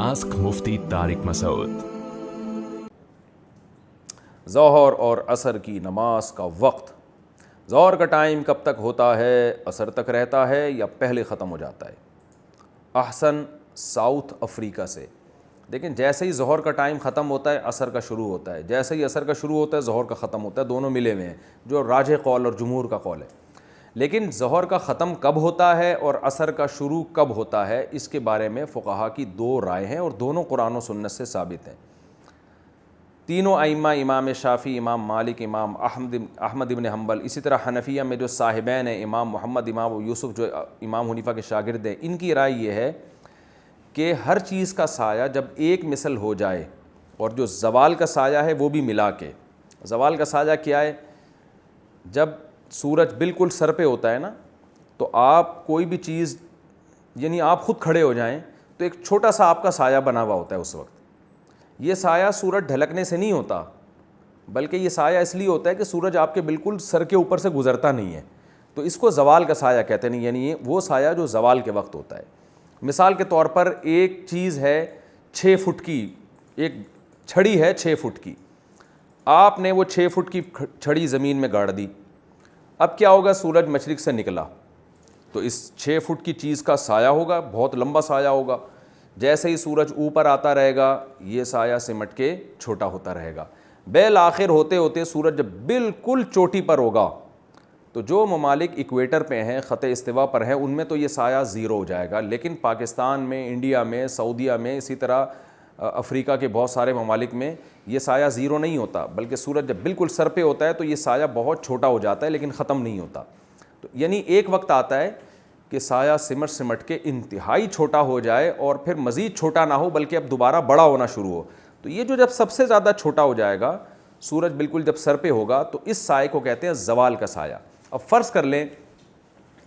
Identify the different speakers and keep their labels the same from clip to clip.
Speaker 1: Ask Mufti Tariq Masood.
Speaker 2: ظہر اور عصر کی نماز کا وقت، ظہر کا ٹائم کب تک ہوتا ہے؟ عصر تک رہتا ہے یا پہلے ختم ہو جاتا ہے؟ احسن ساؤتھ افریقہ سے۔ لیکن جیسے ہی ظہر کا ٹائم ختم ہوتا ہے عصر کا شروع ہوتا ہے، جیسے ہی عصر کا شروع ہوتا ہے ظہر کا ختم ہوتا ہے، دونوں ملے ہوئے ہیں، جو راجح قول اور جمہور کا قول ہے۔ لیکن ظہر کا ختم کب ہوتا ہے اور عصر کا شروع کب ہوتا ہے، اس کے بارے میں فقہا کی دو رائے ہیں اور دونوں قرآن و سنت سے ثابت ہیں۔ تینوں ائمہ، امام شافعی، امام مالک، امام احمد ابن حنبل، اسی طرح حنفیہ میں جو صاحبین ہیں امام محمد، امام ابو یوسف جو امام حنیفہ کے شاگرد ہیں، ان کی رائے یہ ہے کہ ہر چیز کا سایہ جب ایک مثل ہو جائے، اور جو زوال کا سایہ ہے وہ بھی ملا کے۔ زوال کا سایہ کیا ہے؟ جب سورج بالکل سر پہ ہوتا ہے نا، تو آپ کوئی بھی چیز، یعنی آپ خود کھڑے ہو جائیں تو ایک چھوٹا سا آپ کا سایہ بنا ہوا ہوتا ہے اس وقت۔ یہ سایہ سورج ڈھلکنے سے نہیں ہوتا، بلکہ یہ سایہ اس لیے ہوتا ہے کہ سورج آپ کے بالکل سر کے اوپر سے گزرتا نہیں ہے، تو اس کو زوال کا سایہ کہتے ہیں، یعنی وہ سایہ جو زوال کے وقت ہوتا ہے۔ مثال کے طور پر ایک چیز ہے 6 فٹ کی، ایک چھڑی ہے 6 فٹ کی، آپ نے وہ 6 فٹ کی چھڑی زمین میں گاڑ دی، اب کیا ہوگا؟ سورج مشرق سے نکلا تو اس 6 فٹ کی چیز کا سایہ ہوگا، بہت لمبا سایہ ہوگا۔ جیسے ہی سورج اوپر آتا رہے گا یہ سایہ سمٹ کے چھوٹا ہوتا رہے گا، بالآخر ہوتے ہوتے سورج جب بالکل چوٹی پر ہوگا، تو جو ممالک ایکویٹر پہ ہیں، خط استوا پر ہیں، ان میں تو یہ سایہ زیرو ہو جائے گا، لیکن پاکستان میں، انڈیا میں، سعودیہ میں، اسی طرح افریقہ کے بہت سارے ممالک میں یہ سایہ زیرو نہیں ہوتا، بلکہ سورج جب بالکل سر پہ ہوتا ہے تو یہ سایہ بہت چھوٹا ہو جاتا ہے لیکن ختم نہیں ہوتا۔ تو یعنی ایک وقت آتا ہے کہ سایہ سمٹ کے انتہائی چھوٹا ہو جائے اور پھر مزید چھوٹا نہ ہو بلکہ اب دوبارہ بڑا ہونا شروع ہو۔ تو یہ جو جب سب سے زیادہ چھوٹا ہو جائے گا، سورج بالکل جب سر پہ ہوگا، تو اس سائے کو کہتے ہیں زوال کا سایہ۔ اب فرض کر لیں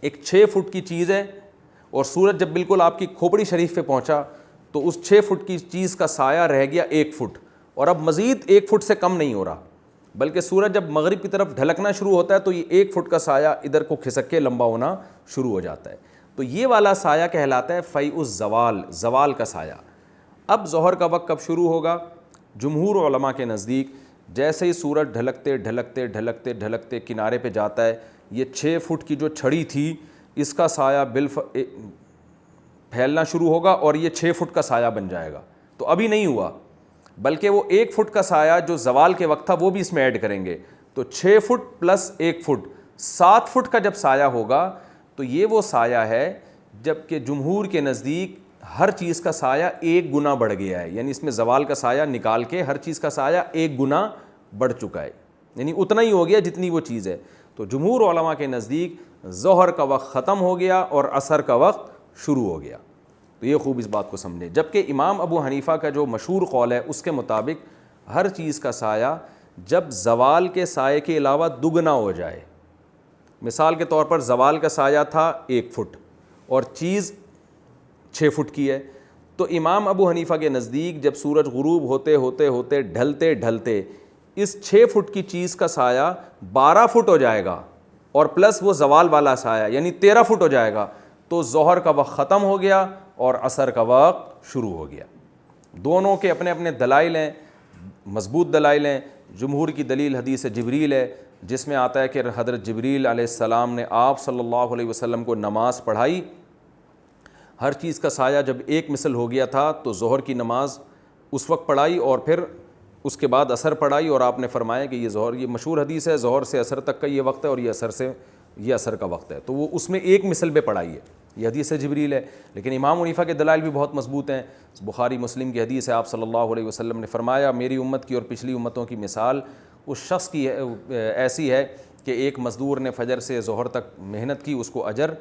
Speaker 2: ایک 6 فٹ کی چیز ہے اور سورج جب بالکل آپ کی کھوپڑی شریف پہ پہنچا تو اس 6 فٹ کی چیز کا سایہ رہ گیا 1 فٹ، اور اب مزید 1 فٹ سے کم نہیں ہو رہا، بلکہ سورج جب مغرب کی طرف ڈھلکنا شروع ہوتا ہے تو یہ 1 فٹ کا سایہ ادھر کو کھسک کے لمبا ہونا شروع ہو جاتا ہے۔ تو یہ والا سایہ کہلاتا ہے فیء الزوال، زوال کا سایہ۔ اب ظہر کا وقت کب شروع ہوگا؟ جمہور علماء کے نزدیک جیسے ہی سورج ڈھلکتے ڈھلکتے ڈھلکتے ڈھلکتے کنارے پہ جاتا ہے، یہ 6 فٹ کی جو چھڑی تھی اس کا سایہ پھیلنا شروع ہوگا اور یہ 6 فٹ کا سایہ بن جائے گا۔ تو ابھی نہیں ہوا، بلکہ وہ 1 فٹ کا سایہ جو زوال کے وقت تھا وہ بھی اس میں ایڈ کریں گے، تو 6 فٹ پلس 1 فٹ 7 فٹ کا جب سایہ ہوگا تو یہ وہ سایہ ہے جب کہ جمہور کے نزدیک ہر چیز کا سایہ 1 گنا بڑھ گیا ہے، یعنی اس میں زوال کا سایہ نکال کے ہر چیز کا سایہ 1 گنا بڑھ چکا ہے، یعنی اتنا ہی ہو گیا جتنی وہ چیز ہے۔ تو جمہور علماء کے نزدیک ظہر کا وقت ختم ہو گیا اور عصر کا وقت شروع ہو گیا۔ تو یہ خوب اس بات کو سمجھیں۔ جبکہ امام ابو حنیفہ کا جو مشہور قول ہے اس کے مطابق ہر چیز کا سایہ جب زوال کے سائے کے علاوہ دگنا ہو جائے، مثال کے طور پر زوال کا سایہ تھا 1 فٹ اور چیز 6 فٹ کی ہے، تو امام ابو حنیفہ کے نزدیک جب سورج غروب ہوتے ہوتے ہوتے ڈھلتے ڈھلتے اس 6 فٹ کی چیز کا سایہ 12 فٹ ہو جائے گا اور پلس وہ زوال والا سایہ یعنی 13 فٹ ہو جائے گا، تو ظہر کا وقت ختم ہو گیا اور عصر کا وقت شروع ہو گیا۔ دونوں کے اپنے اپنے دلائل ہیں، مضبوط دلائل ہیں۔ جمہور کی دلیل حدیث جبریل ہے، جس میں آتا ہے کہ حضرت جبریل علیہ السلام نے آپ صلی اللہ علیہ وسلم کو نماز پڑھائی، ہر چیز کا سایہ جب ایک مثل ہو گیا تھا تو ظہر کی نماز اس وقت پڑھائی اور پھر اس کے بعد عصر پڑھائی، اور آپ نے فرمایا کہ یہ ظہر، یہ مشہور حدیث ہے، ظہر سے عصر تک کا یہ وقت ہے اور یہ عصر سے یہ عصر کا وقت ہے، تو وہ اس میں ایک مثل پہ پڑھائی ہے، یہ حدیث جبریل ہے۔ لیکن امام حنیفہ کے دلائل بھی بہت مضبوط ہیں۔ بخاری مسلم کی حدیث ہے، آپ صلی اللہ علیہ وسلم نے فرمایا میری امت کی اور پچھلی امتوں کی مثال اس شخص کی ایسی ہے کہ ایک مزدور نے فجر سے ظہر تک محنت کی، اس کو اجر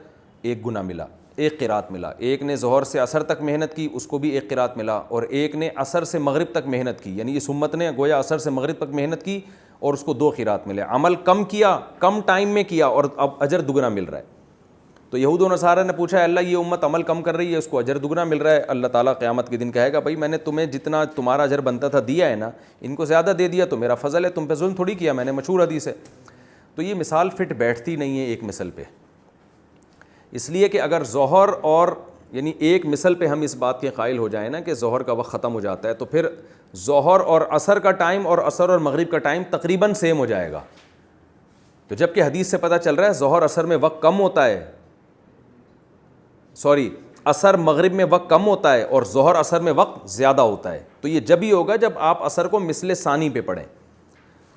Speaker 2: 1 گنا ملا، 1 قرات ملا۔ ایک نے ظہر سے عصر تک محنت کی، اس کو بھی 1 قرات ملا، اور ایک نے عصر سے مغرب تک محنت کی، یعنی اس امت نے گویا عصر سے مغرب تک محنت کی اور اس کو 2 قرات ملے۔ عمل کم کیا، کم ٹائم میں کیا اور اب اجر دگنا مل رہا ہے۔ تو یہود و نصارہ نے پوچھا اللہ یہ امت عمل کم کر رہی ہے، اس کو اجر دگنا مل رہا ہے۔ اللہ تعالیٰ قیامت کے دن کہے گا بھائی میں نے تمہیں جتنا تمہارا اجر بنتا تھا دیا ہے نا، ان کو زیادہ دے دیا تو میرا فضل ہے، تم پہ ظلم تھوڑی کیا میں نے، مشہور حدیث ہے۔ تو یہ مثال فٹ بیٹھتی نہیں ہے ایک مثل پہ، اس لیے کہ اگر ظہر اور یعنی ایک مثل پہ ہم اس بات کے قائل ہو جائیں نا کہ ظہر کا وقت ختم ہو جاتا ہے، تو پھر ظہر اور عصر کا ٹائم اور عصر اور مغرب کا ٹائم تقریباً سیم ہو جائے گا. تو جب کہ حدیث سے پتہ چل رہا ہے ظہر عصر میں وقت کم ہوتا ہے، عصر مغرب میں وقت کم ہوتا ہے اور ظہر عصر میں وقت زیادہ ہوتا ہے. تو یہ جب ہی ہوگا جب آپ عصر کو مثل ثانی پہ پڑھیں.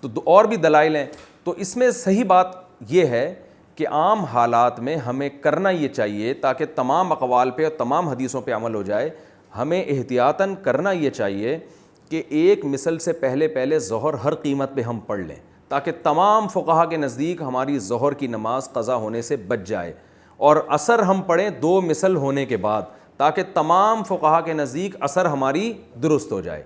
Speaker 2: تو اور بھی دلائل ہیں. تو اس میں صحیح بات یہ ہے کہ عام حالات میں ہمیں کرنا یہ چاہیے تاکہ تمام اقوال پہ اور تمام حدیثوں پہ عمل ہو جائے، ہمیں احتیاطاً کرنا یہ چاہیے کہ ایک مثل سے پہلے ظہر ہر قیمت پہ ہم پڑھ لیں تاکہ تمام فقہا کے نزدیک ہماری ظہر کی نماز قضا ہونے سے بچ جائے، اور عصر ہم پڑھیں 2 مثل ہونے کے بعد تاکہ تمام فقہا کے نزدیک عصر ہماری درست ہو جائے.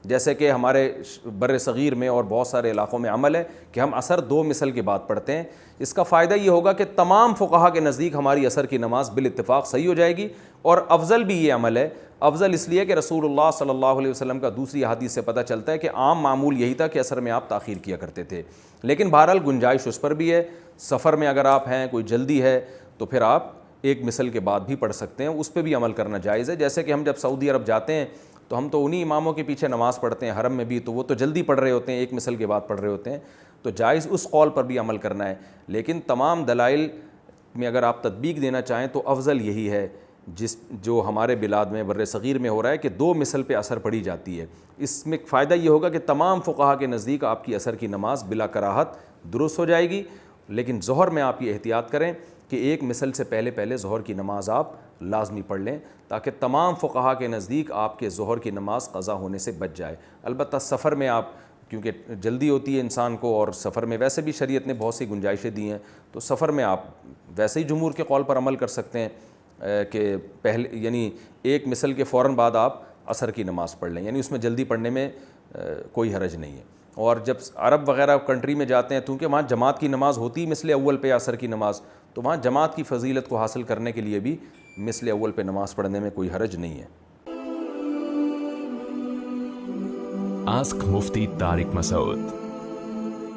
Speaker 2: جیسے کہ ہمارے بر صغیر میں اور بہت سارے علاقوں میں عمل ہے کہ ہم عصر 2 مثل کے بعد پڑھتے ہیں. اس کا فائدہ یہ ہوگا کہ تمام فقہا کے نزدیک ہماری عصر کی نماز بالاتفاق صحیح ہو جائے گی. اور افضل بھی یہ عمل ہے. افضل اس لیے کہ رسول اللہ صلی اللہ علیہ وسلم کا دوسری حدیث سے پتہ چلتا ہے کہ عام معمول یہی تھا کہ عصر میں آپ تاخیر کیا کرتے تھے، لیکن بہرحال گنجائش اس پر بھی ہے. سفر میں اگر آپ ہیں، کوئی جلدی ہے، تو پھر آپ ایک مثل کے بعد بھی پڑھ سکتے ہیں، اس پہ بھی عمل کرنا جائز ہے. جیسے کہ ہم جب سعودی عرب جاتے ہیں تو ہم تو انہی اماموں کے پیچھے نماز پڑھتے ہیں حرم میں بھی، تو وہ تو جلدی پڑھ رہے ہوتے ہیں، ایک مثل کے بعد پڑھ رہے ہوتے ہیں، تو جائز اس قول پر بھی عمل کرنا ہے. لیکن تمام دلائل میں اگر آپ تطبیق دینا چاہیں تو افضل یہی ہے جو ہمارے بلاد میں بر صغیر میں ہو رہا ہے کہ 2 مثل پہ عصر پڑھی جاتی ہے. اس میں فائدہ یہ ہوگا کہ تمام فقہا کے نزدیک آپ کی عصر کی نماز بلا کراہت درست ہو جائے گی. لیکن ظہر میں آپ یہ احتیاط کریں کہ ایک مثل سے پہلے ظہر کی نماز آپ لازمی پڑھ لیں تاکہ تمام فقہا کے نزدیک آپ کے ظہر کی نماز قضا ہونے سے بچ جائے. البتہ سفر میں آپ، کیونکہ جلدی ہوتی ہے انسان کو اور سفر میں ویسے بھی شریعت نے بہت سی گنجائشیں دی ہیں، تو سفر میں آپ ویسے ہی جمہور کے قول پر عمل کر سکتے ہیں کہ یعنی ایک مثل کے فوراً بعد آپ عصر کی نماز پڑھ لیں، یعنی اس میں جلدی پڑھنے میں کوئی حرج نہیں ہے. اور جب عرب وغیرہ کنٹری میں جاتے ہیں، کیونکہ وہاں جماعت کی نماز ہوتی ہے مثل اول پہ عصر کی نماز، تو وہاں جماعت کی فضیلت کو حاصل کرنے کے لیے بھی مثل اول پہ نماز پڑھنے میں کوئی حرج نہیں ہے.
Speaker 1: آسک مفتی طارق مسعود.